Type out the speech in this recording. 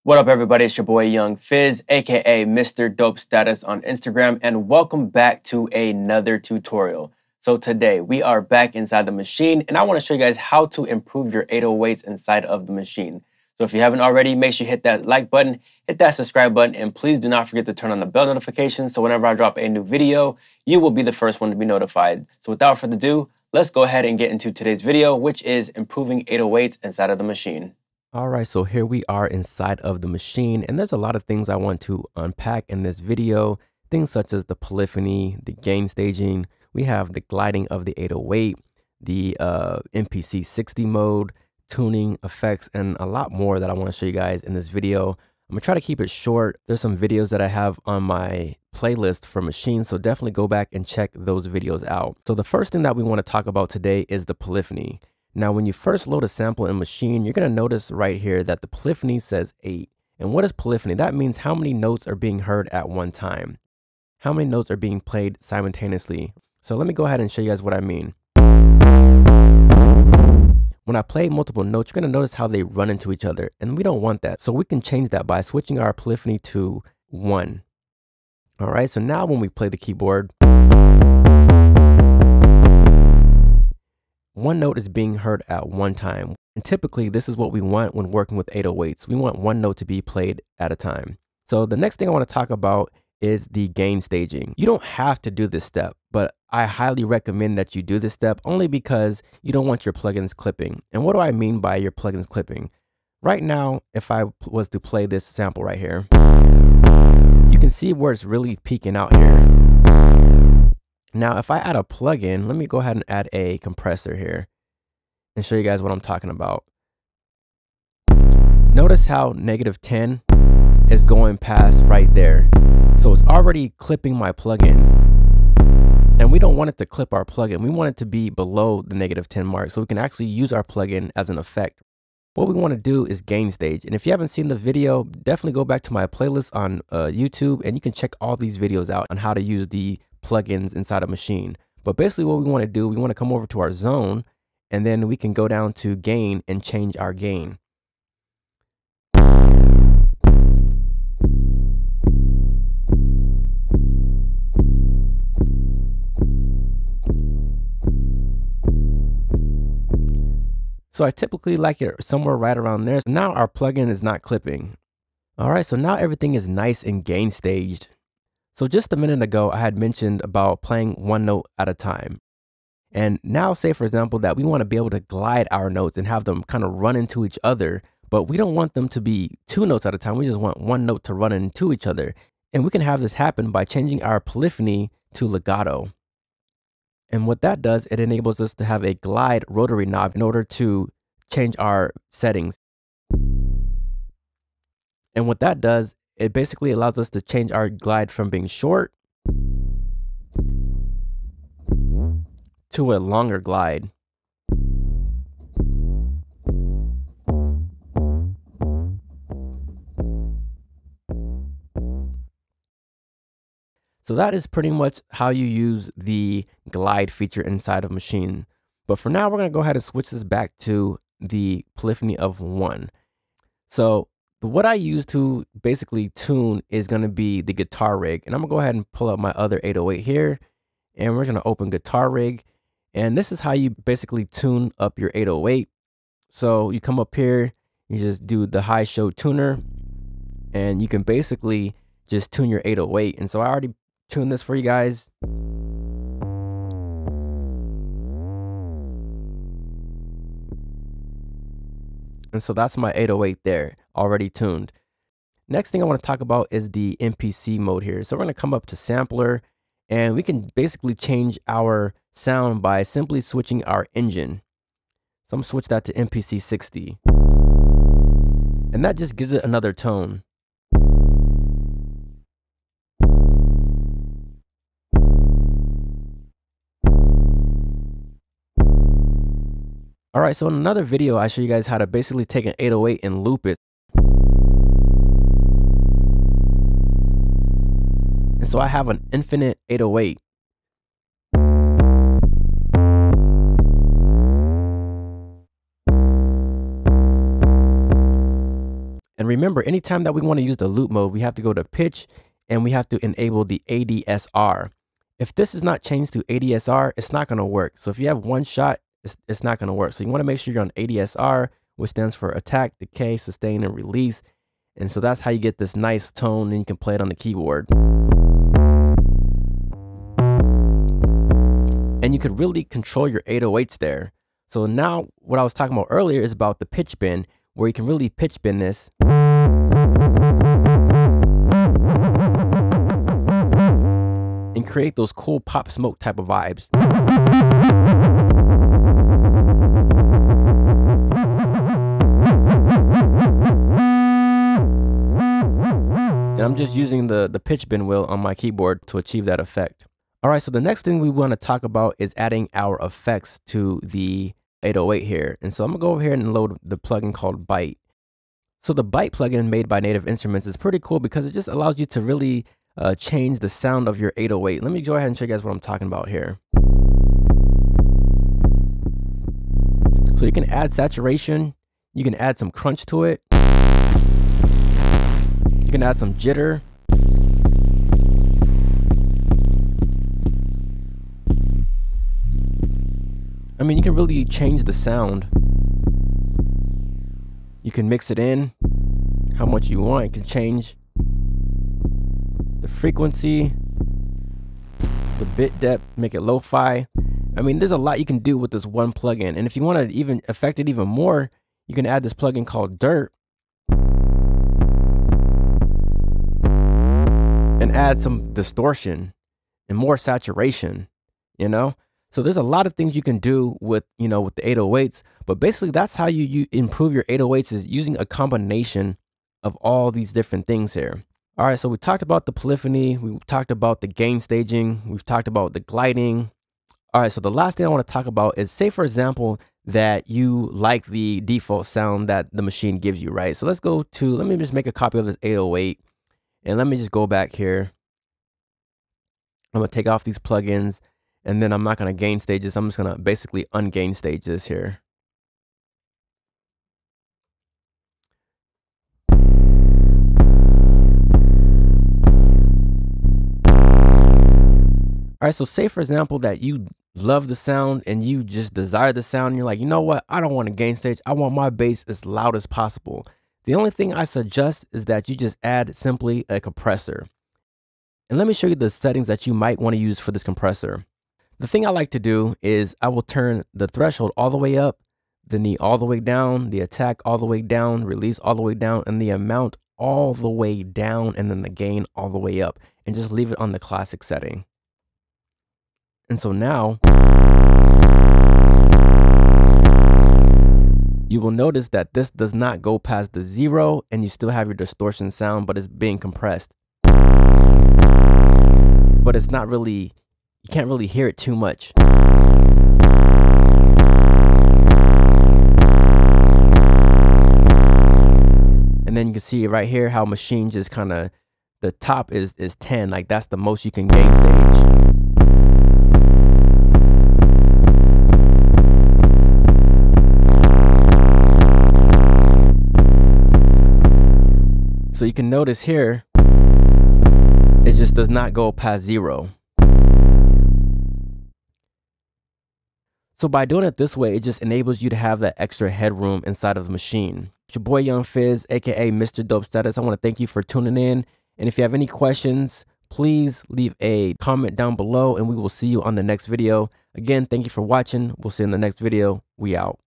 What up, everybody? It's your boy Young Fizz, aka Mr. Dope Status on Instagram, and welcome back to another tutorial. So today we are back inside the Maschine, and I want to show you guys how to improve your 808s inside of the Maschine. So if you haven't already, make sure you hit that like button, hit that subscribe button, and please do not forget to turn on the bell notifications so whenever I drop a new video, you will be the first one to be notified. So without further ado, let's go ahead and get into today's video, which is improving 808s inside of the Maschine. All right, so here we are inside of the Maschine, and there's a lot of things I want to unpack in this video. Things such as the polyphony, the gain staging, we have the gliding of the 808, the MPC 60 mode, tuning, effects, and a lot more that I want to show you guys in this video. I'm gonna try to keep it short. There's some videos that I have on my playlist for Maschine, so definitely go back and check those videos out. So the first thing that we want to talk about today is the polyphony. Now, when you first load a sample in Maschine, you're going to notice right here that the polyphony says 8. And what is polyphony? That means how many notes are being heard at one time. How many notes are being played simultaneously. So let me go ahead and show you guys what I mean. When I play multiple notes, you're going to notice how they run into each other. And we don't want that. So we can change that by switching our polyphony to 1. All right, so now when we play the keyboard, one note is being heard at one time. And typically, this is what we want when working with 808s. We want one note to be played at a time. So the next thing I want to talk about is the gain staging. You don't have to do this step, but I highly recommend that you do this step only because you don't want your plugins clipping. And what do I mean by your plugins clipping? Right now, if I was to play this sample right here, you can see where it's really peaking out here. Now, if I add a plugin, let me go ahead and add a compressor here and show you guys what I'm talking about. Notice how -10 is going past right there. So it's already clipping my plugin. And we don't want it to clip our plugin. We want it to be below the -10 mark so we can actually use our plugin as an effect. What we want to do is gain stage. And if you haven't seen the video, definitely go back to my playlist on YouTube and you can check all these videos out on how to use the plugins inside a Maschine. But basically what we want to do, we want to come over to our zone and then we can go down to gain and change our gain. So I typically like it somewhere right around there. Now our plugin is not clipping. All right, so now everything is nice and gain staged. So just a minute ago, I had mentioned about playing one note at a time. And now say, for example, that we want to be able to glide our notes and have them kind of run into each other, but we don't want them to be 2 notes at a time. We just want one note to run into each other. And we can have this happen by changing our polyphony to legato. And what that does, it enables us to have a glide rotary knob in order to change our settings. And what that does, it basically allows us to change our glide from being short to a longer glide. So that is pretty much how you use the glide feature inside of Maschine. But for now, we're going to go ahead and switch this back to the polyphony of 1. So what I use to basically tune is going to be the GTR Rig. And I'm going to go ahead and pull up my other 808 here. And we're going to open GTR Rig. And this is how you basically tune up your 808. So you come up here, you just do the high show tuner. And you can basically just tune your 808. And so I already tuned this for you guys. And so that's my 808 there, already tuned. Next thing I want to talk about is the MPC mode here. So we're going to come up to sampler and we can basically change our sound by simply switching our engine. So I'm going to switch that to MPC 60. And that just gives it another tone. All right, so in another video, I show you guys how to basically take an 808 and loop it. And so I have an infinite 808. And remember, anytime that we want to use the loop mode, we have to go to pitch and we have to enable the ADSR. If this is not changed to ADSR, it's not going to work. So if you have one shot, it's not going to work. So you want to make sure you're on ADSR, which stands for attack, decay, sustain, and release. And so that's how you get this nice tone, and you can play it on the keyboard. And you could really control your 808s there. So now what I was talking about earlier is about the pitch bend, where you can really pitch bend this. And create those cool pop smoke type of vibes. And I'm just using the pitch bend wheel on my keyboard to achieve that effect. All right, so the next thing we want to talk about is adding our effects to the 808 here. And so I'm gonna go over here and load the plugin called Byte. So the Byte plugin made by Native Instruments is pretty cool because it just allows you to really change the sound of your 808. Let me go ahead and show you guys what I'm talking about here. So you can add saturation, you can add some crunch to it, you can add some jitter. I mean, you can really change the sound. You can mix it in how much you want. You can change the frequency, the bit depth, make it lo-fi. I mean, there's a lot you can do with this one plugin. And if you want to even affect it even more, you can add this plugin called Dirt and add some distortion and more saturation, you know? So there's a lot of things you can do with, with the 808s, but basically that's how you improve your 808s, is using a combination of all these different things here. All right, so we talked about the polyphony, we talked about the gain staging, we've talked about the gliding. All right, so the last thing I want to talk about is, say for example, that you like the default sound that the Maschine gives you, right? So let me just make a copy of this 808 and let me just go back here. I'm gonna take off these plugins. And then I'm not going to gain stage this. I'm just going to basically ungain stage this here. All right, so say for example that you love the sound and you just desire the sound. And you're like, you know what? I don't want to gain stage. I want my bass as loud as possible. The only thing I suggest is that you just add simply a compressor. And let me show you the settings that you might want to use for this compressor. The thing I like to do is I will turn the threshold all the way up, the knee all the way down, the attack all the way down, release all the way down, and the amount all the way down, and then the gain all the way up, and just leave it on the classic setting. And so now you will notice that this does not go past the 0, and you still have your distortion sound, but it's being compressed. But it's not really, you can't really hear it too much. And then you can see right here how Maschine just kind of, the top is 10, like that's the most you can gain stage. So you can notice here, it just does not go past 0. So by doing it this way, it just enables you to have that extra headroom inside of the Maschine. It's your boy Young Fizz, aka Mr. Dope Status. I want to thank you for tuning in. And if you have any questions, please leave a comment down below and we will see you on the next video. Again, thank you for watching. We'll see you in the next video. We out.